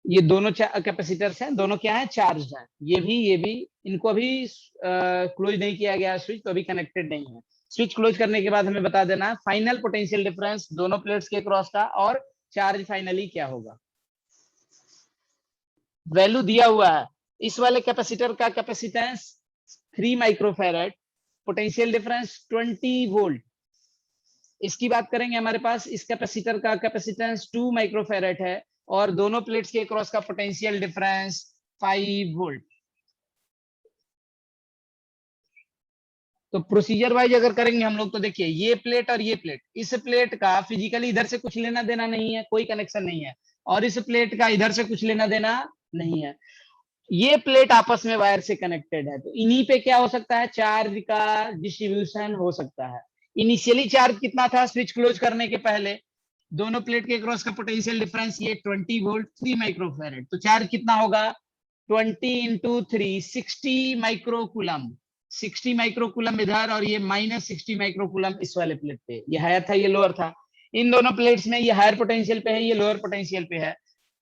ये दोनों कैपेसिटर्स हैं, दोनों क्या है, चार्ज है। ये भी इनको अभी क्लोज नहीं किया गया स्विच, तो अभी कनेक्टेड नहीं है। स्विच क्लोज करने के बाद हमें बता देना है फाइनल पोटेंशियल डिफरेंस दोनों प्लेट्स के क्रॉस का और चार्ज फाइनली क्या होगा। वैल्यू दिया हुआ है इस वाले कैपेसिटर का capacitance 3 microfarad, potential difference 20 volt. इसकी बात करेंगे, हमारे पास इस कैपेसिटर का कैपेसिटेंस 2 माइक्रोफैरड है और दोनों प्लेट्स के क्रॉस का पोटेंशियल डिफरेंस 5 वोल्ट। तो प्रोसीजर वाइज अगर करेंगे हम लोग तो देखिए, ये प्लेट और ये प्लेट, इस प्लेट का फिजिकली इधर से कुछ लेना देना नहीं है, कोई कनेक्शन नहीं है, और इस प्लेट का इधर से कुछ लेना देना नहीं है। ये प्लेट आपस में वायर से कनेक्टेड है, तो इन्हीं पे क्या हो सकता है, चार्ज का डिस्ट्रीब्यूशन हो सकता है। इनिशियली चार्ज कितना था स्विच क्लोज करने के पहले, दोनों प्लेट के क्रॉस का पोटेंशियल डिफरेंस ये 20 वोल्ट 3 माइक्रोफैरड, तो चार्ज कितना होगा 20 इंटू 3 60 माइक्रोकुलम। 60 माइक्रोकुलम इधर और ये माइनस 60 माइक्रोकुलम इस वाले प्लेट पे। ये हायर था, ये लोअर था। इन दोनों प्लेट्स में ये हायर पोटेंशियल पे है, ये लोअर पोटेंशियल पे है,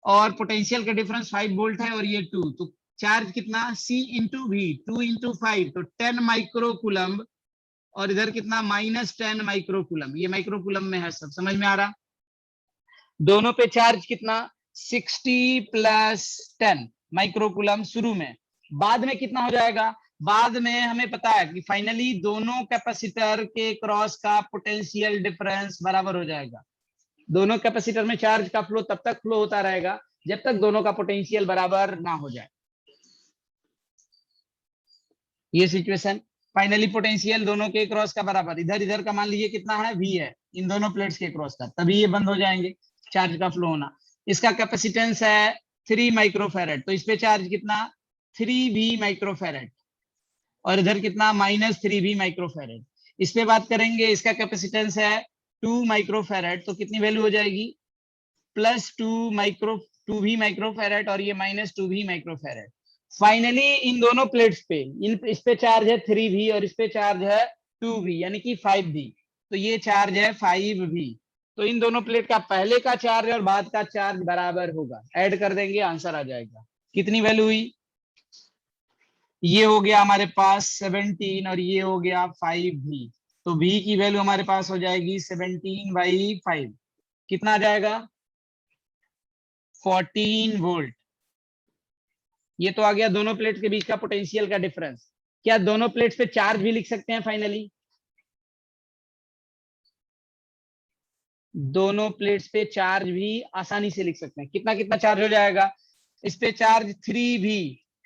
और पोटेंशियल का डिफरेंस 5 वोल्ट है और ये 2, तो चार्ज कितना C इंटू वी, 2 इंटू 5 तो 10 माइक्रोकुलम, और इधर कितना -10 माइक्रोकुलम। ये माइक्रोकुलम में है, सब समझ में आ रहा। दोनों पे चार्ज कितना 60 प्लस 10 माइक्रोकुलम शुरू में, बाद में कितना हो जाएगा, बाद में हमें पता है कि फाइनली दोनों कैपेसिटर के क्रॉस का पोटेंशियल डिफरेंस बराबर हो जाएगा। दोनों कैपेसिटर में चार्ज का फ्लो तब तक फ्लो होता रहेगा जब तक दोनों का पोटेंशियल बराबर ना हो जाए। ये सिचुएशन, फाइनली पोटेंशियल दोनों के क्रॉस का बराबर, इधर इधर का मान लीजिए कितना है V है, इन दोनों प्लेट्स के क्रॉस का, तभी ये बंद हो जाएंगे चार्ज का फ्लो होना। इसका कैपेसिटेंस है 3 माइक्रोफैरड, तो इस पे चार्ज कितना 3V माइक्रोफैरड, और इधर कितना -3V माइक्रोफैरड। इस पे बात करेंगे, इसका कैपेसिटेंस है 2 माइक्रोफैरड, तो कितनी वैल्यू हो जाएगी +2V माइक्रोफैरड और ये -2V माइक्रोफैरड। फाइनली इन दोनों प्लेट्स पे, इस पे चार्ज है 3V और इस पे चार्ज है 2V, यानी कि 5V, तो ये चार्ज है 5V। तो इन दोनों प्लेट का पहले का चार्ज और बाद का चार्ज बराबर होगा, ऐड कर देंगे आंसर आ जाएगा। कितनी वैल्यू हुई, ये हो गया हमारे पास 17 और ये हो गया 5V, तो V की वैल्यू हमारे पास हो जाएगी 17/5, कितना आ जाएगा 14 वोल्ट। ये तो आ गया दोनों प्लेट के बीच का पोटेंशियल का डिफरेंस। क्या दोनों प्लेट्स पे चार्ज भी लिख सकते हैं फाइनली, दोनों प्लेट्स पे चार्ज भी आसानी से लिख सकते हैं। कितना कितना चार्ज हो जाएगा, इस पे चार्ज 3V,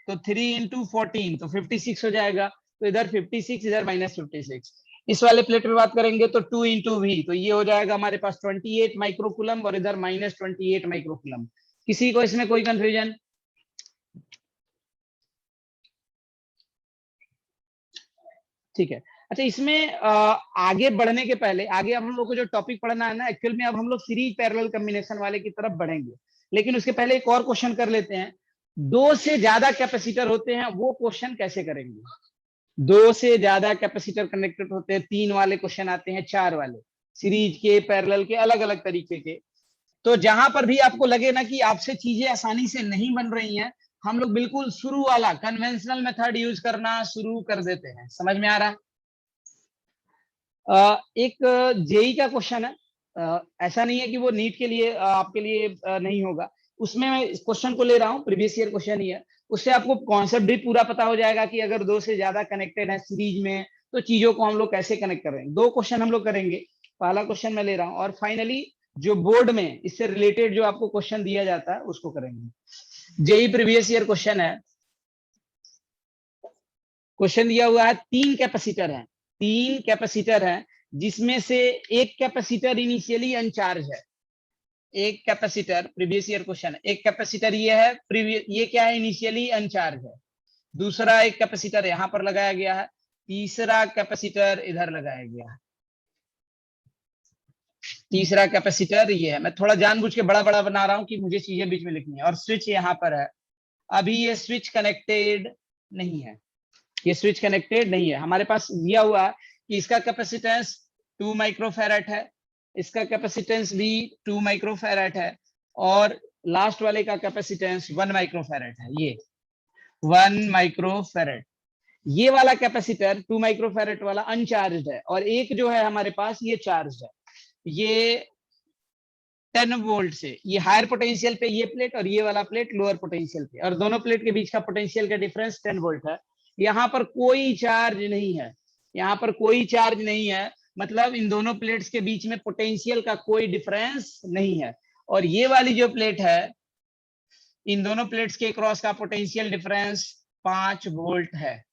तो 3 इंटू 14 तो 56 हो जाएगा, तो इधर 56 इधर -56। इस वाले प्लेट पे बात करेंगे तो 2 इंटू V, तो ये हो जाएगा हमारे पास 28 माइक्रोकुलम और इधर -28 माइक्रोकुलम। किसी को इसमें कोई कंफ्यूजन, ठीक है। अच्छा, इसमें आगे बढ़ने के पहले, आगे हम लोग को जो टॉपिक पढ़ना है ना, एक्चुअल में अब हम लोग सीरीज पैरेलल कॉम्बिनेशन वाले की तरफ बढ़ेंगे, लेकिन उसके पहले एक और क्वेश्चन कर लेते हैं। दो से ज्यादा कैपेसिटर होते हैं, वो क्वेश्चन कैसे करेंगे। दो से ज्यादा कैपेसिटर कनेक्टेड होते हैं, 3 वाले क्वेश्चन आते हैं, 4 वाले, सीरीज के पैरेलल के, अलग अलग तरीके के। तो जहां पर भी आपको लगे ना कि आपसे चीजें आसानी से नहीं बन रही हैं, हम लोग बिल्कुल शुरू वाला कन्वेंशनल मेथड यूज करना शुरू कर देते हैं। समझ में आ रहा है। एक जेई का क्वेश्चन है, ऐसा नहीं है कि वो नीट के लिए आपके लिए नहीं होगा, उसमें मैं इस क्वेश्चन को ले रहा हूँ, प्रीवियस ईयर क्वेश्चन ही है, उससे आपको कॉन्सेप्ट भी पूरा पता हो जाएगा कि अगर दो से ज्यादा कनेक्टेड है सीरीज में तो चीजों को हम लोग कैसे कनेक्ट कर रहे हैं। 2 क्वेश्चन हम लोग करेंगे, पहला क्वेश्चन मैं ले रहा हूँ, और फाइनली जो बोर्ड में इससे रिलेटेड जो आपको क्वेश्चन दिया जाता है उसको करेंगे। जेई प्रीवियस ईयर क्वेश्चन है, क्वेश्चन दिया हुआ है 3 कैपेसिटर है, 3 कैपेसिटर है, जिसमें से एक कैपेसिटर इनिशियली अनचार्ज है। एक कैपेसिटर, प्रीवियस ईयर क्वेश्चन है, एक कैपेसिटर ये है, ये क्या है, इनिशियली अनचार्ज है। दूसरा एक कैपेसिटर यहां पर लगाया गया है, तीसरा कैपेसिटर इधर लगाया गया है। तीसरा कैपेसिटर ये है, मैं थोड़ा जानबूझ के बड़ा बड़ा बना रहा हूं कि मुझे चीजें बीच में लिखनी है। और स्विच यहाँ पर है, अभी ये स्विच कनेक्टेड नहीं है, ये स्विच कनेक्टेड नहीं है। हमारे पास दिया हुआ है कि इसका कैपेसिटेंस 2 माइक्रोफैरड है, इसका कैपेसिटेंस भी 2 माइक्रोफैरड है, और लास्ट वाले का कैपेसिटेंस 1 माइक्रोफेरेड है, ये 1 माइक्रोफेरेड। ये वाला कैपेसिटर 2 माइक्रोफेरेड वाला अनचार्ज है, और एक जो है हमारे पास ये चार्ज है। ये 10 वोल्ट से, ये हायर पोटेंशियल पे ये प्लेट और ये वाला प्लेट लोअर पोटेंशियल पे, और दोनों प्लेट के बीच का पोटेंशियल का डिफरेंस 10 वोल्ट है। यहाँ पर कोई चार्ज नहीं है, यहाँ पर कोई चार्ज नहीं है, मतलब इन दोनों प्लेट्स के बीच में पोटेंशियल का कोई डिफरेंस नहीं है। और ये वाली जो प्लेट है, इन दोनों प्लेट्स के क्रॉस का पोटेंशियल डिफरेंस 5 वोल्ट है।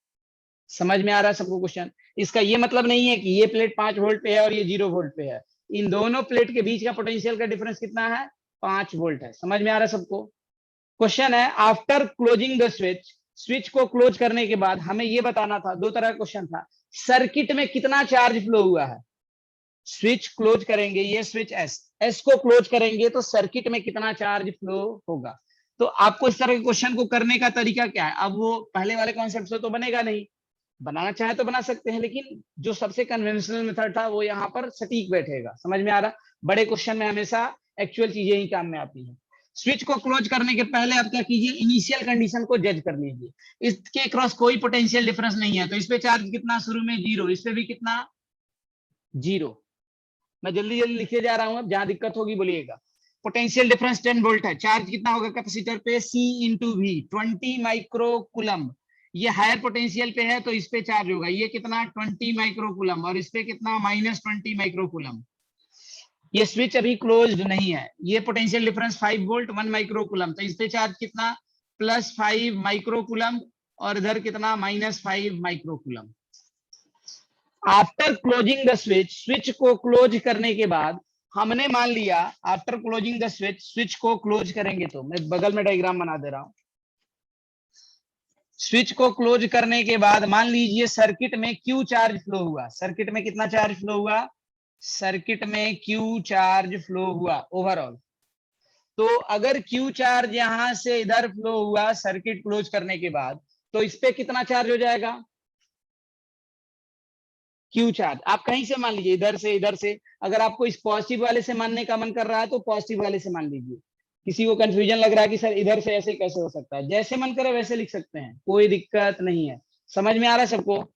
समझ में आ रहा है सबको क्वेश्चन? इसका ये मतलब नहीं है कि ये प्लेट 5 वोल्ट पे है और ये 0 वोल्ट पे है। इन दोनों प्लेट के बीच का पोटेंशियल का डिफरेंस कितना है? 5 वोल्ट है। समझ में आ रहा है सबको? क्वेश्चन है, after closing the switch, switch को क्लोज करने के बाद हमें ये बताना था, दो तरह का क्वेश्चन था, सर्किट में कितना चार्ज फ्लो हुआ है। स्विच क्लोज करेंगे, ये स्विच एस को क्लोज करेंगे तो सर्किट में कितना चार्ज फ्लो होगा। तो आपको इस तरह के क्वेश्चन को करने का तरीका क्या है? अब वो पहले वाले कॉन्सेप्ट से तो बनेगा नहीं, बनाना चाहे तो बना सकते हैं, लेकिन जो सबसे कन्वेंशनल मेथड था वो यहाँ पर सटीक बैठेगा। समझ में आ रहा? बड़े क्वेश्चन में हमेशा एक्चुअल चीजें ही काम में आती हैं। स्विच को क्लोज करने के पहले आप क्या कीजिए, इनिशियल कंडीशन को जज कर लीजिए। इसके क्रॉस कोई पोटेंशियल डिफरेंस नहीं है, तो इस पे चार्ज कितना शुरू में? 0। इस पे भी कितना? 0। मैं जल्दी जल्दी लिखे जा रहा हूं, अब जहां दिक्कत होगी बोलिएगा। पोटेंशियल डिफरेंस 10 वोल्ट है, चार्ज कितना होगा कैपेसिटर पे? C into V, 20 micro coulomb. ये हायर पोटेंशियल पे है तो इस पे चार्ज होगा, ये कितना? 20 माइक्रो कुलम, और इस पे कितना? -20 माइक्रो कुलम। ये स्विच अभी क्लोज्ड नहीं है, ये potential difference 5 volt 1 micro coulomb, तो इस पे चार्ज कितना? +5 माइक्रो कुलम, और इधर कितना? -5 micro coulomb. After closing the switch, switch को क्लोज करने के बाद हमने मान लिया, after closing the switch, switch को क्लोज करेंगे तो मैं बगल में डायग्राम बना दे रहा हूं। स्विच को क्लोज करने के बाद मान लीजिए सर्किट में क्यू चार्ज फ्लो हुआ। सर्किट में कितना चार्ज फ्लो हुआ? सर्किट में क्यू चार्ज फ्लो हुआ ओवरऑल। तो अगर क्यू चार्ज यहां से इधर फ्लो हुआ सर्किट क्लोज करने के बाद, तो इस पे कितना चार्ज हो जाएगा? क्यू चार्ज आप कहीं से मान लीजिए, इधर से, इधर से। अगर आपको इस पॉजिटिव वाले से मानने का मन कर रहा है तो पॉजिटिव वाले से मान लीजिए। किसी को कंफ्यूजन लग रहा है कि सर इधर से ऐसे कैसे हो सकता है, जैसे मन करे वैसे लिख सकते हैं, कोई दिक्कत नहीं है। समझ में आ रहा है सबको?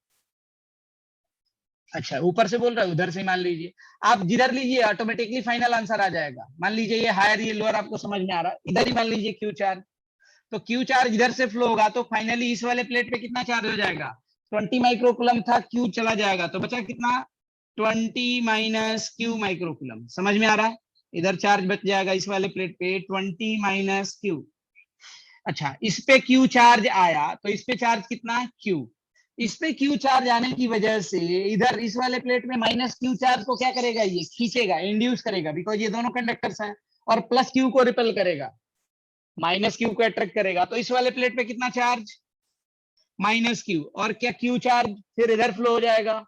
अच्छा, ऊपर से बोल रहा है, उधर से मान लीजिए। आप जिधर लीजिए ऑटोमेटिकली फाइनल आंसर आ जाएगा। मान लीजिए ये हायर ये लोअर आपको समझ में आ रहा है, इधर ही मान लीजिए क्यू चार्ज। तो क्यू चार्ज इधर से फ्लो होगा तो फाइनली इस वाले प्लेट पे कितना चार्ज हो जाएगा? 20 माइक्रोकुलम था, क्यू चला जाएगा तो बचा कितना? 20 माइनस क्यू माइक्रोकुलम। समझ में आ रहा है? इधर चार्ज बच जाएगा इस वाले प्लेट पे 20 माइनस क्यू। अच्छा, इस पे क्यू चार्ज आया तो इस पे चार्ज कितना? क्यू। इस पे क्यू चार्ज आने की वजह से इधर इस वाले प्लेट में माइनस क्यू चार्ज को क्या करेगा? ये खींचेगा, इंड्यूस करेगा, बिकॉज ये दोनों कंडक्टर्स हैं, और प्लस क्यू को रिपेल करेगा, माइनस क्यू को अट्रैक्ट करेगा। तो इस वाले प्लेट पे कितना चार्ज? Minus Q. और क्या क्यू चार्ज फिर इधर फ्लो हो जाएगा,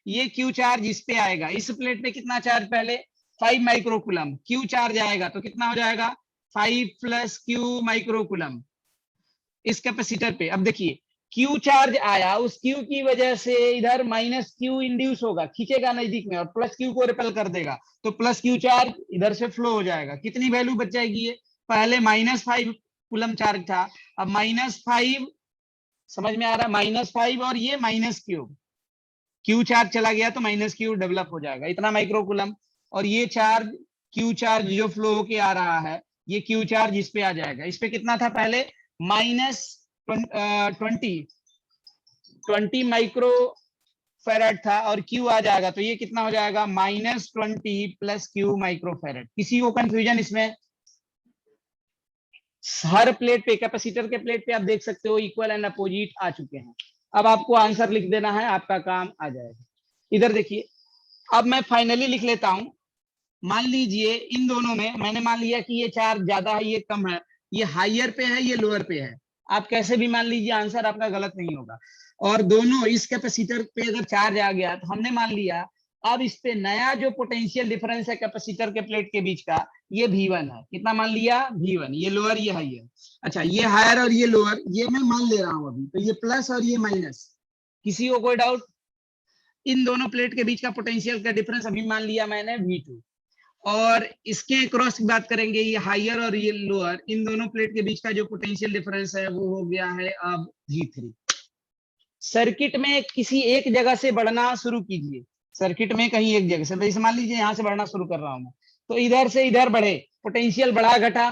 ये क्यू चार्ज इस पे आएगा। इस प्लेट पे कितना चार्ज? पहले 5 माइक्रोकुलम, क्यू चार्ज आएगा तो कितना हो जाएगा? 5 प्लस क्यू माइक्रोकुलम इस कैपेसिटर पे। अब देखिए, क्यू चार्ज आया, उस क्यू की वजह से इधर माइनस क्यू इंड्यूस होगा, खींचेगा नजदीक में, और प्लस क्यू को रिपेल कर देगा, तो प्लस क्यू चार्ज इधर से फ्लो हो जाएगा। कितनी वैल्यू बच जाएगी? ये पहले -5 कुलम चार्ज था, अब -5। समझ में आ रहा है? -5 और ये -क्यू, क्यू चार्ज चला गया तो माइनस क्यू डेवलप हो जाएगा, इतना माइक्रोकुलम। और ये चार्ज क्यू चार्ज जो फ्लो होके आ रहा है, ये क्यू चार्ज इस पे आ जाएगा। इस पे कितना था पहले? -20 माइक्रो फेरेड था, और क्यू आ जाएगा तो ये कितना हो जाएगा? -20 प्लस क्यू माइक्रो फेरेड। किसी को कंफ्यूजन इसमें? हर प्लेट पे, कैपेसिटर के प्लेट पे आप देख सकते हो इक्वल एंड अपोजिट आ चुके हैं। अब आपको आंसर लिख देना है, आपका काम आ जाएगा। इधर देखिए, अब मैं फाइनली लिख लेता हूं। मान लीजिए इन दोनों में मैंने मान लिया कि ये चार्ज ज्यादा है, ये कम है, ये हाइयर पे है, ये लोअर पे है। आप कैसे भी मान लीजिए, आंसर आपका गलत नहीं होगा। और दोनों इस कैपेसिटर पे अगर चार्ज आ गया तो हमने मान लिया अब इस पे नया जो पोटेंशियल डिफरेंस है कैपेसिटर के प्लेट के बीच का, ये V1 है। कितना मान लिया? V1। ये लोअर, ये हाइयर। अच्छा, ये हायर और ये लोअर, ये मैं मान ले रहा हूं अभी, तो ये प्लस और ये माइनस। किसी को कोई डाउट? इन दोनों प्लेट के बीच का पोटेंशियल का डिफरेंस अभी मान लिया मैंने V2। और इसके क्रॉस की बात करेंगे, ये हायर और ये लोअर, इन दोनों प्लेट के बीच का जो पोटेंशियल डिफरेंस है वो हो गया है अब V3। सर्किट में किसी एक जगह से बढ़ना शुरू कीजिए, सर्किट में कहीं एक जगह से, जैसे मान लीजिए यहां से बढ़ना शुरू कर रहा हूं मैं, तो इधर से इधर बढ़े, पोटेंशियल बढ़ा घटा,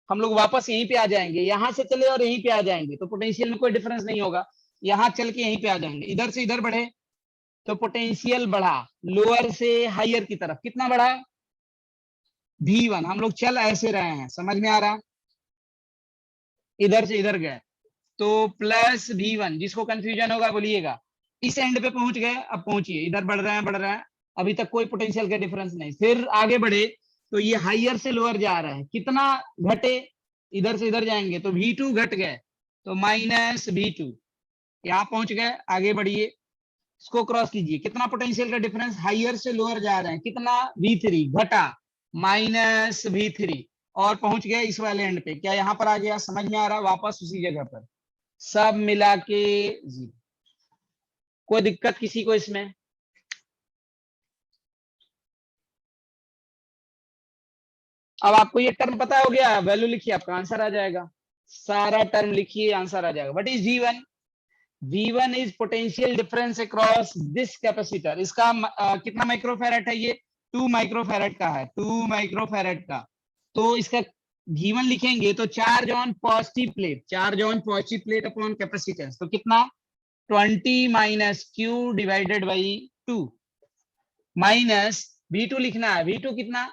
हम लोग वापस यहीं पे आ जाएंगे, यहां से चले और यहीं पे आ जाएंगे तो पोटेंशियल में कोई डिफरेंस नहीं होगा, यहां चल के यहीं पे आ जाएंगे, इधर से इधर बढ़े तो पोटेंशियल बढ़ा, लोअर से हायर की तरफ कितना बढ़ा, V1। हम लोग चल ऐसे रहे हैं, समझ में आ रहा, इधर से इधर गए तो प्लस V1, जिसको कंफ्यूजन होगा बोलिएगा। इस एंड पे पहुंच गए, अब पहुंचिए, इधर बढ़ रहे हैं बढ़ रहे हैं, अभी तक कोई पोटेंशियल का डिफरेंस नहीं, फिर आगे बढ़े तो ये हायर से लोअर जा रहा है, कितना घटे, इधर से इधर जाएंगे तो V2 घट गए तो माइनस V2, यहाँ पहुंच गए, आगे बढ़िए, इसको क्रॉस कीजिए, कितना पोटेंशियल का डिफरेंस, हायर से लोअर जा रहे हैं, कितना V3 घटा माइनस V3, और पहुंच गए इस वाले एंड पे, क्या यहाँ पर आ गया, समझ में आ रहा, वापस उसी जगह पर, सब मिला के 0। कोई दिक्कत किसी को इसमें? अब आपको ये टर्म पता हो गया, वैल्यू लिखिए, आपका आंसर आ जाएगा, सारा टर्म लिखिए, आंसर आ जाएगा। What is V1? V1 is potential difference across this capacitor, इसका कितना माइक्रोफैरेड है ये, 2 माइक्रोफैरेड का है, 2 माइक्रोफैरेड का, तो इसका V1 लिखेंगे तो charge on positive plate, charge on positive plate upon capacitance, तो कितना 20 minus Q divided by 2, minus V2 लिखना है, V2 कितना,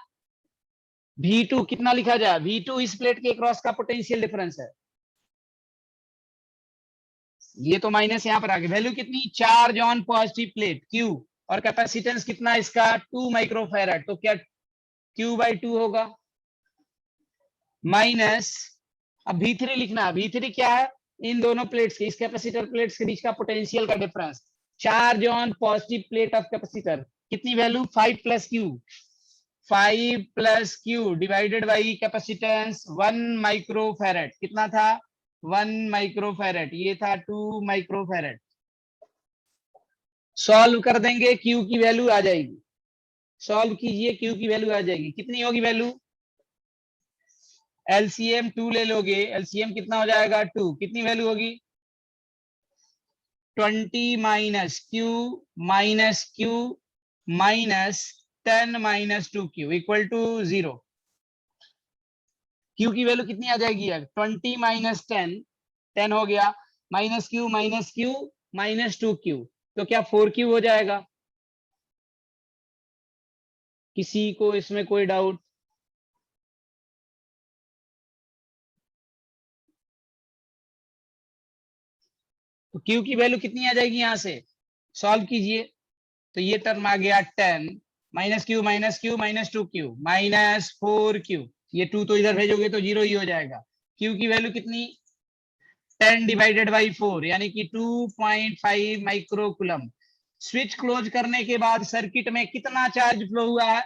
V2 कितना लिखा जाए, V2 इस प्लेट के क्रॉस का पोटेंशियल डिफरेंस है, ये तो माइनस यहाँ पर आ गया, वैल्यू कितनी, charge on positive plate Q, और कैपेसिटेंस कितना इसका 2 माइक्रोफैराड, तो क्या Q/2 होगा, माइनस, अब V3 लिखना है, V3 क्या है, इन दोनों प्लेट्स के, इस कैपेसिटर प्लेट्स के बीच का पोटेंशियल का difference, charge on positive plate of capacitor, कितनी value 5 plus Q, 5 plus Q divided by capacitance 1 microfarad, कितना था 1 माइक्रोफैरेड, ये था 2 माइक्रोफैरेड, सॉल्व कर देंगे Q की वैल्यू आ जाएगी, सॉल्व कीजिए Q की वैल्यू आ जाएगी, कितनी होगी वैल्यू, एलसीएम 2 ले लोगे, एलसीएम कितना हो जाएगा 2, कितनी वैल्यू होगी 20 minus Q minus 10 minus 2Q equal to 0। Q की वैल्यू कितनी आ जाएगी यार, 20 माइनस 10 हो गया, माइनस Q माइनस 2Q, तो क्या 4Q हो जाएगा, किसी को इसमें कोई डाउट? तो Q की वैल्यू कितनी आ जाएगी, यहां से सॉल्व कीजिए, तो ये टर्म आ गया 10 minus Q minus 2Q minus 4Q, ये 2 तो इधर भेजोगे तो 0 ही हो जाएगा, Q की वैल्यू कितनी 10 डिवाइडेड बाई 4 यानी कि 2.5 माइक्रोकुलम। स्विच क्लोज करने के बाद सर्किट में कितना चार्ज फ्लो हुआ है,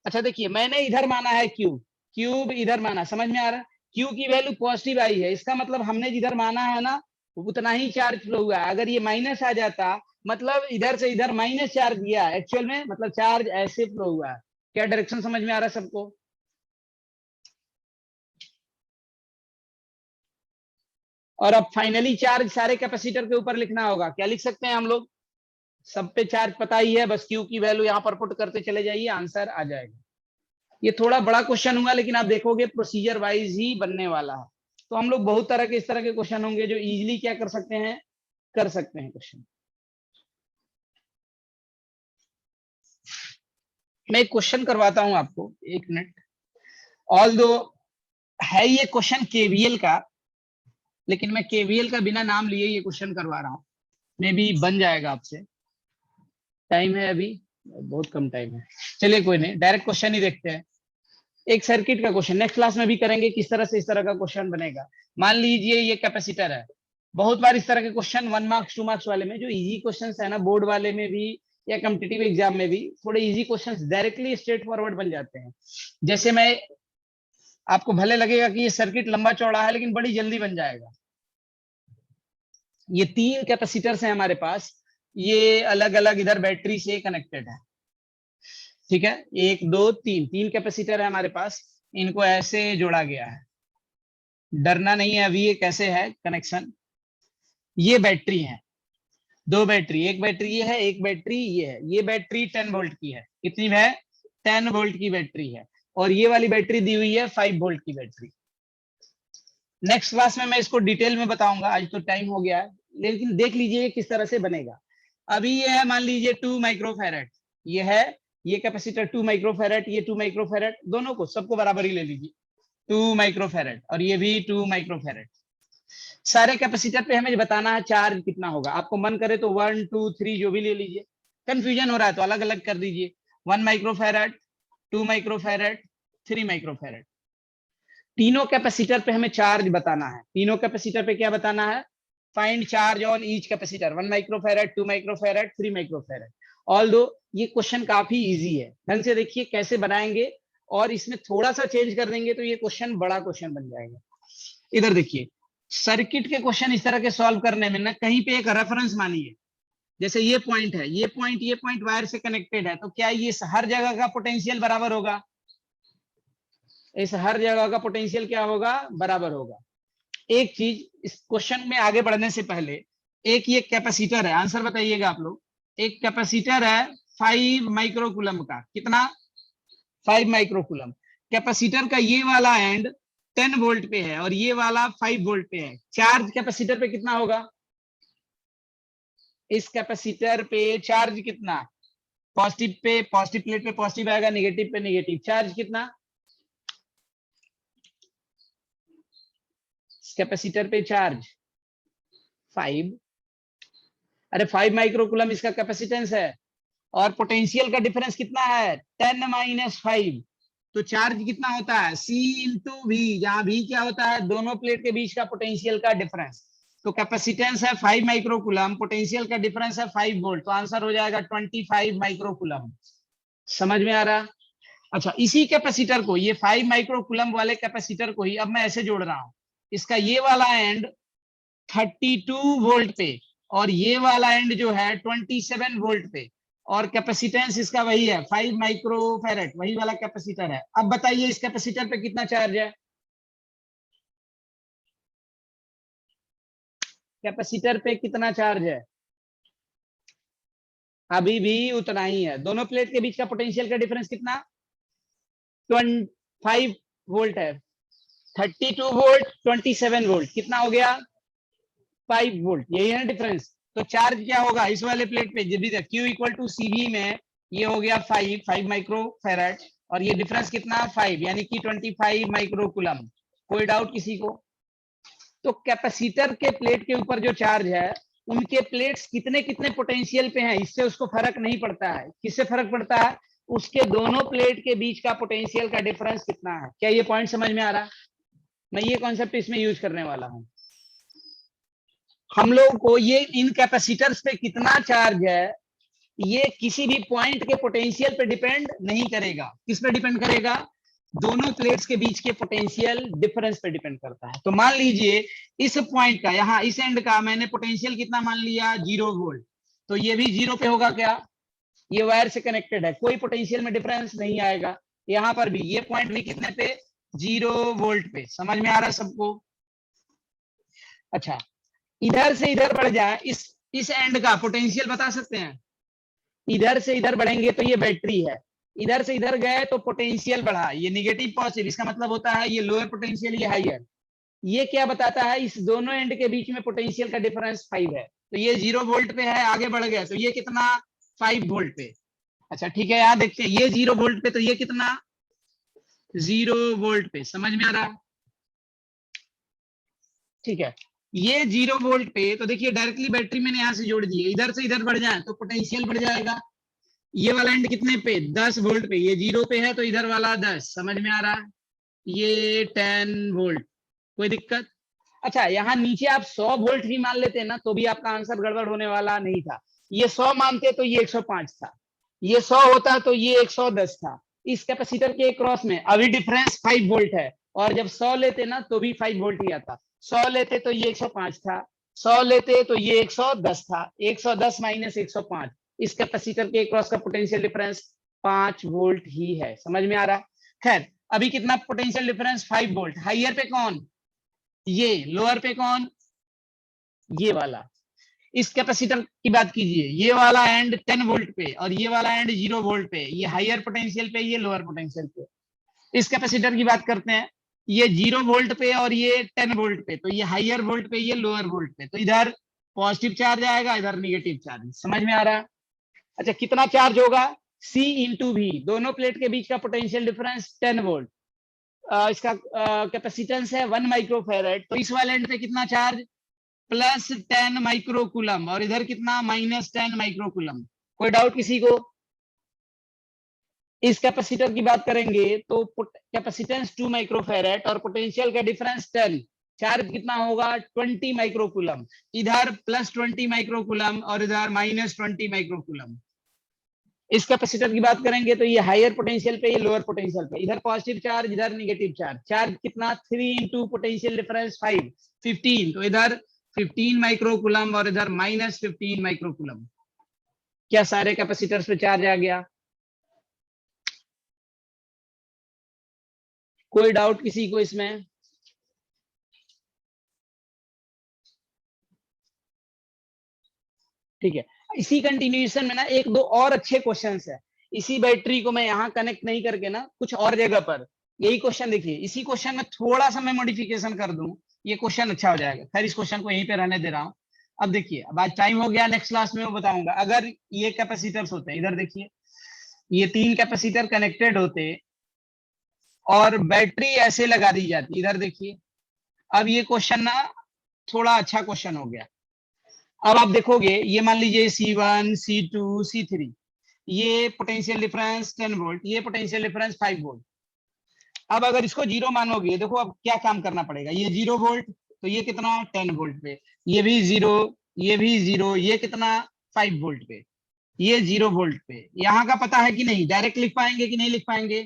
अच्छा देखिए मैंने इधर माना है Q, क्यूब इधर माना, समझ में आ रहा है, Q की वैल्यू पॉजिटिव आई है, इसका मतलब हमने जिधर माना है ना उतना ही चार्ज फ्लो हुआ है, अगर ये माइनस आ जाता मतलब इधर से इधर माइनस चार्ज दिया है, एक्चुअल में मतलब चार्ज ऐसे फ्लो हुआ है। क्या डायरेक्शन समझ में आ रहा है सबको? और अब फाइनली चार्ज सारे कैपेसिटर के ऊपर लिखना होगा, क्या लिख सकते हैं हम लोग, सब पे चार्ज पता ही है, बस Q की वैल्यू यहाँ पर पुट करते चले जाइए, आंसर आ जाएगा। ये थोड़ा बड़ा क्वेश्चन हुआ लेकिन आप देखोगे प्रोसीजर वाइज ही बनने वाला है, तो हम लोग बहुत तरह के इस तरह के क्वेश्चन होंगे जो इजीली क्या कर सकते हैं, कर सकते हैं क्वेश्चन। मैं एक क्वेश्चन करवाता हूं आपको, एक मिनट, ऑल दो है ये क्वेश्चन केवीएल का, लेकिन मैं केवीएल का बिना नाम लिए ये क्वेश्चन करवा रहा हूँ, मे बी बन जाएगा आपसे, टाइम है अभी बहुत कम टाइम है, चलिए कोई नहीं, डायरेक्ट क्वेश्चन ही देखते हैं। एक सर्किट का क्वेश्चन नेक्स्ट क्लास में भी करेंगे, किस तरह से इस तरह का क्वेश्चन बनेगा। मान लीजिए ये कैपेसिटर है, बहुत बार इस तरह के क्वेश्चन 1 मार्क्स 2 मार्क्स वाले में जो इजी क्वेश्चन है ना, बोर्ड वाले में भी या कॉम्पिटिटिव एग्जाम में भी थोड़े easy question directly straight forward बन जाते हैं। जैसे मैं आपको भले लगेगा कि ये सर्किट लंबा चौड़ा है लेकिन बड़ी जल्दी बन जाएगा। ये 3 कैपेसिटर्स हैं हमारे पास, ये अलग अलग इधर बैटरी से कनेक्टेड है, ठीक है, 1 2 3 3 कैपेसिटर है हमारे पास, इनको ऐसे जोड़ा गया है। डरना नहीं है अभी, ये कैसे है कनेक्शन। ये बैटरी है, दो बैटरी, एक बैटरी ये है, एक बैटरी ये है। ये बैटरी 10 वोल्ट की है, कितनी है 10 वोल्ट की बैटरी है, और ये वाली बैटरी दी हुई है 5 वोल्ट की बैटरी। नेक्स्ट क्लास में मैं इसको डिटेल में बताऊंगा, आज तो टाइम हो गया है, लेकिन देख लीजिए किस तरह से बनेगा। अभी ये है मान लीजिए 2 माइक्रोफैरड, ये है, ये कैपेसिटर 2 माइक्रोफैरड, ये 2 माइक्रोफैरड, दोनों को सबको बराबर ही ले लीजिए, 2 माइक्रोफैरड और ये भी 2 माइक्रोफैरड। सारे कैपेसिटर पे हमें बताना है चार्ज कितना होगा। आपको मन करे तो 1 2 3 जो भी ले लीजिए, कंफ्यूजन हो रहा है तो अलग अलग कर दीजिए। 1 माइक्रोफैरड, 2 माइक्रोफैरड, 3 माइक्रोफैरड। तीनों कैपेसिटर पे हमें चार्ज बताना है। तीनों कैपेसिटर पे क्या बताना है, find charge on each capacitor, 1 microfarad, 2 microfarad, 3 microfarad. Although ये क्वेश्चन काफी इजी है, ढंग से देखिए कैसे बनाएंगे, और इसमें थोड़ा सा चेंज कर देंगे तो ये क्वेश्चन बड़ा क्वेश्चन बन जाएगा। इधर देखिए, सर्किट के क्वेश्चन इस तरह के सॉल्व करने में ना, कहीं पे एक रेफरेंस मानिए, जैसे ये पॉइंट है, ये पॉइंट वायर से कनेक्टेड है, तो क्या ये हर जगह का पोटेंशियल बराबर होगा, इस हर जगह का पोटेंशियल क्या होगा, बराबर होगा। एक चीज इस क्वेश्चन में आगे बढ़ने से पहले, एक ये कैपेसिटर है, आंसर बताइएगा आप लोग। एक कैपेसिटर है 5 माइक्रोकूलम का, कितना 5 माइक्रोकूलम। कैपेसिटर का ये वाला एंड 10 वोल्ट पे है और ये वाला 5 वोल्ट पे है। चार्ज कैपेसिटर पे कितना होगा, इस कैपेसिटर पे चार्ज कितना, पॉजिटिव पे पॉजिटिव प्लेट पे पॉजिटिव आएगा, नेगेटिव पे नेगेटिव। चार्ज कितना कैपेसिटर पे, चार्ज 5, अरे 5 माइक्रोकूलम इसका कैपेसिटेंस है, और पोटेंशियल का डिफरेंस कितना है 10 - 5, तो चार्ज कितना होता है C इंटू V, जहां V क्या होता है दोनों प्लेट के बीच का पोटेंशियल का डिफरेंस। तो कैपेसिटेंस है 5 माइक्रोकूलम, पोटेंशियल का डिफरेंस है 5 वोल्ट, तो आंसर हो जाएगा 25 माइक्रोकूलम। समझ में आ रहा। अच्छा, इसी कैपेसिटर को, ये 5 माइक्रोकूलम वाले कैपेसिटर को ही अब मैं ऐसे जोड़ रहा हूं, इसका ये वाला एंड 32 वोल्ट पे और ये वाला एंड जो है 27 वोल्ट पे, और कैपेसिटेंस इसका वही है 5 माइक्रोफैरड, वही वाला कैपेसिटर है। अब बताइए इस कैपेसिटर पे कितना चार्ज है, कैपेसिटर पे कितना चार्ज है, अभी भी उतना ही है। दोनों प्लेट के बीच का पोटेंशियल का डिफरेंस कितना 5 वोल्ट है, 32 वोल्ट 27 वोल्ट, कितना हो गया 5 वोल्ट, यही है ना डिफरेंस। तो चार्ज क्या होगा इस वाले प्लेट पे, जब भी Q इक्वल टू CV में ये हो गया 5 माइक्रोफैरड, और ये डिफरेंस कितना 5, यानी कि 25 माइक्रोकूलम। कोई डाउट किसी को। तो कैपेसिटर के प्लेट के ऊपर जो चार्ज है, उनके प्लेट्स कितने कितने पोटेंशियल पे हैं, इससे उसको फर्क नहीं पड़ता है। किससे फर्क पड़ता है, उसके दोनों प्लेट के बीच का पोटेंशियल का डिफरेंस कितना है। क्या ये पॉइंट समझ में आ रहा है, मैं ये कॉन्सेप्ट इसमें यूज करने वाला हूं। हम लोग को ये इन कैपेसिटर्स पे कितना चार्ज है, ये किसी भी पॉइंट के पोटेंशियल पे डिपेंड नहीं करेगा। किस पे डिपेंड करेगा, दोनों प्लेट्स के बीच के पोटेंशियल डिफरेंस पे डिपेंड करता है। तो मान लीजिए इस पॉइंट का, यहाँ इस एंड का मैंने पोटेंशियल कितना मान लिया 0 वोल्ट, तो ये भी 0 पे होगा क्या, ये वायर से कनेक्टेड है, कोई पोटेंशियल में डिफरेंस नहीं आएगा। यहाँ पर भी ये पॉइंट भी कितने पे 0 वोल्ट पे। समझ में आ रहा है सबको। अच्छा, इधर से इधर बढ़ जाए, इस एंड का पोटेंशियल बता सकते हैं, इधर से इधर बढ़ेंगे तो ये बैटरी है, इधर से इधर गए तो पोटेंशियल बढ़ा, ये निगेटिव पॉजिटिव, इसका मतलब होता है ये लोअर पोटेंशियल, ये हायर। ये क्या बताता है, इस दोनों एंड के बीच में पोटेंशियल का डिफरेंस 5 है, तो ये 0 वोल्ट पे है, आगे बढ़ गया तो ये कितना 5 वोल्ट पे। अच्छा ठीक है, यहाँ देखते हैं, ये 0 वोल्ट पे, तो ये कितना 0 वोल्ट पे। समझ में आ रहा है, ठीक है। ये 0 वोल्ट पे, तो देखिए डायरेक्टली बैटरी मैंने यहाँ से जोड़ दी है, इधर से इधर बढ़ जाए तो पोटेंशियल बढ़ जाएगा। ये वाला एंड कितने पे 10 वोल्ट पे, ये 0 पे है तो इधर वाला 10। समझ में आ रहा है, ये 10 वोल्ट, कोई दिक्कत। अच्छा, यहाँ नीचे आप 100 वोल्ट भी मान लेते हैं ना, तो भी आपका आंसर गड़बड़ होने वाला नहीं था। ये 100 मानते तो ये 105 था, ये 100 होता तो ये 110 था। इस कैपेसिटर के क्रॉस में अभी डिफरेंस 5 वोल्ट है, और जब 100 लेते ना तो भी 5 वोल्ट ही आता। 100 लेते तो ये 105 था, 100 लेते तो ये 110 था, 110 - 105, इस कैपेसिटर के क्रॉस का पोटेंशियल डिफरेंस 5 वोल्ट ही है। समझ में आ रहा है? खैर, अभी कितना पोटेंशियल डिफरेंस? 5 वोल्ट। हाइयर पे कौन? ये। लोअर पे कौन? ये वाला। इस कैपेसिटर की बात कीजिए, ये वाला एंड 10 वोल्ट पे और ये वाला एंड 0 वोल्ट पे, ये हाइयर पोटेंशियल पे, ये लोअर पोटेंशियल पे। इस कैपेसिटर की बात करते हैं, ये 0 वोल्ट पे और ये 10 वोल्ट पे, तो ये हाइयर वोल्ट पे, ये लोअर वोल्ट पे, तो इधर पॉजिटिव चार्ज आएगा, इधर निगेटिव चार्ज। समझ में आ रहा है? अच्छा, कितना चार्ज होगा? C इंटू V, दोनों प्लेट के बीच का पोटेंशियल डिफरेंस 10 वोल्ट। इसका कैपेसिटेंस है 1 माइक्रोफेरेड, तो इस वाले एंड पे कितना चार्ज? प्लस 10 माइक्रोकुलम, और इधर कितना? Minus 10 microcoulomb. कोई डाउट किसी को? इस कैपेसिटर की बात करेंगे तो कैपेसिटेंस 2 माइक्रोफेरेड और पोटेंशियल का डिफरेंस 10, चार्ज कितना होगा? 20 माइक्रोकुलम। इधर प्लस 20 माइक्रोकुलम और इधर माइनस 20 माइक्रोकुलम। इस कैपेसिटर की बात करेंगे तो ये हायर पोटेंशियल पे, ये लोअर पोटेंशियल पे, इधर पॉजिटिव चार्ज, इधर निगेटिव चार्ज। चार्ज कितना? 3 इंटू पोटेंशियल डिफरेंस 5, 15, तो इधर 15 माइक्रोकुलम और इधर माइनस 15 माइक्रोकुलम। क्या सारे कैपेसिटर्स पे चार्ज आ गया? कोई डाउट किसी को इसमें? ठीक है, इसी कंटिन्यूएशन में ना एक दो और अच्छे क्वेश्चंस है। इसी बैटरी को मैं यहाँ कनेक्ट नहीं करके ना कुछ और जगह पर, यही क्वेश्चन देखिए, इसी क्वेश्चन में थोड़ा सा मैं मॉडिफिकेशन कर दूं, ये क्वेश्चन अच्छा हो जाएगा। खैर, इस क्वेश्चन को यहीं पे रहने दे रहा हूँ। अब देखिए, अब आज टाइम हो गया, नेक्स्ट क्लास में वो बताऊंगा। अगर ये कैपेसिटर्स होते हैं, इधर देखिए, ये 3 कैपेसिटर कनेक्टेड होते और बैटरी ऐसे लगा दी जाती, इधर देखिए। अब ये क्वेश्चन ना थोड़ा अच्छा क्वेश्चन हो गया। अब आप देखोगे, ये मान लीजिए C1, C2, C3, ये पोटेंशियल डिफरेंस 10 वोल्ट, ये पोटेंशियल डिफरेंस 5 वोल्ट। अब अगर इसको जीरो मानोगे, देखो अब क्या काम करना पड़ेगा। ये 0 वोल्ट, तो ये कितना? 10 वोल्ट पे। ये भी जीरो, ये भी जीरो, ये कितना? 5 वोल्ट पे। ये 0 वोल्ट पे। यहाँ का पता है कि नहीं? डायरेक्ट लिख पाएंगे कि नहीं लिख पाएंगे?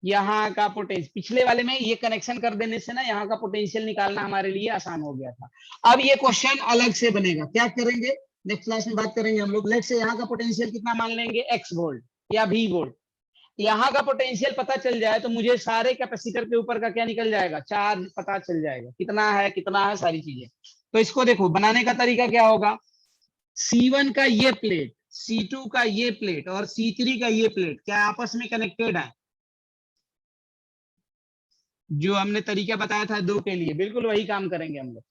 यहाँ का पोटेंशियल, पिछले वाले में ये कनेक्शन कर देने से ना यहाँ का पोटेंशियल निकालना हमारे लिए आसान हो गया था। अब ये क्वेश्चन अलग से बनेगा। क्या करेंगे? नेक्स्ट क्लास में बात करेंगे हम लोग। लेट से यहाँ का पोटेंशियल कितना मान लेंगे? x वोल्ट या v वोल्ट। यहाँ का पोटेंशियल पता चल जाए तो मुझे सारे कैपेसिटर के ऊपर का क्या निकल जाएगा? चार्ज पता चल जाएगा, कितना है, सारी चीजें। तो इसको देखो, बनाने का तरीका क्या होगा? C1 का ये प्लेट, C2 का ये प्लेट और C3 का ये प्लेट क्या आपस में कनेक्टेड है? जो हमने तरीका बताया था दो के लिए, बिल्कुल वही काम करेंगे हम लोग।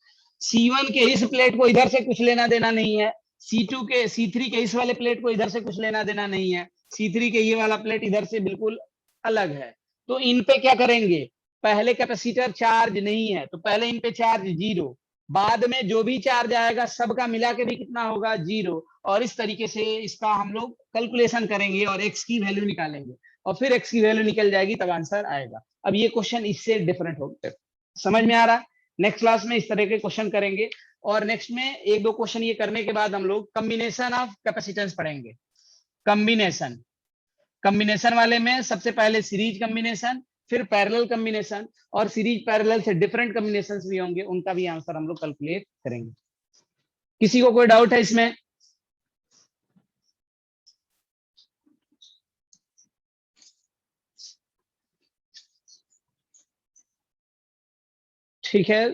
C1 के इस प्लेट को इधर से कुछ लेना देना नहीं है, C3 के इस वाले प्लेट को इधर से कुछ लेना देना नहीं है, C3 के ये वाला प्लेट इधर से बिल्कुल अलग है। तो इन पे क्या करेंगे? पहले कैपेसिटर चार्ज नहीं है तो पहले इन पे चार्ज 0, बाद में जो भी चार्ज आएगा सबका मिला के भी कितना होगा? 0। और इस तरीके से इसका हम लोग कैलकुलेशन करेंगे और x की वैल्यू निकालेंगे, और फिर x की वैल्यू निकल जाएगी, तब आंसर आएगा। अब ये क्वेश्चन इससे डिफरेंट होते हैं। समझ में आ रहा है? नेक्स्ट क्लास में इस तरह के क्वेश्चन करेंगे, और नेक्स्ट में एक दो क्वेश्चन ये करने के बाद हम लोग कम्बिनेशन ऑफ कैपेसिटेंस पढ़ेंगे। कम्बिनेशन, कम्बिनेशन वाले में सबसे पहले सीरीज कम्बिनेशन, फिर पैरेलल कम्बिनेशन, और सीरीज पैरेलल से डिफरेंट कम्बिनेशन भी होंगे, उनका भी आंसर हम लोग कैलकुलेट करेंगे। किसी को कोई डाउट है इसमें? ठीक है,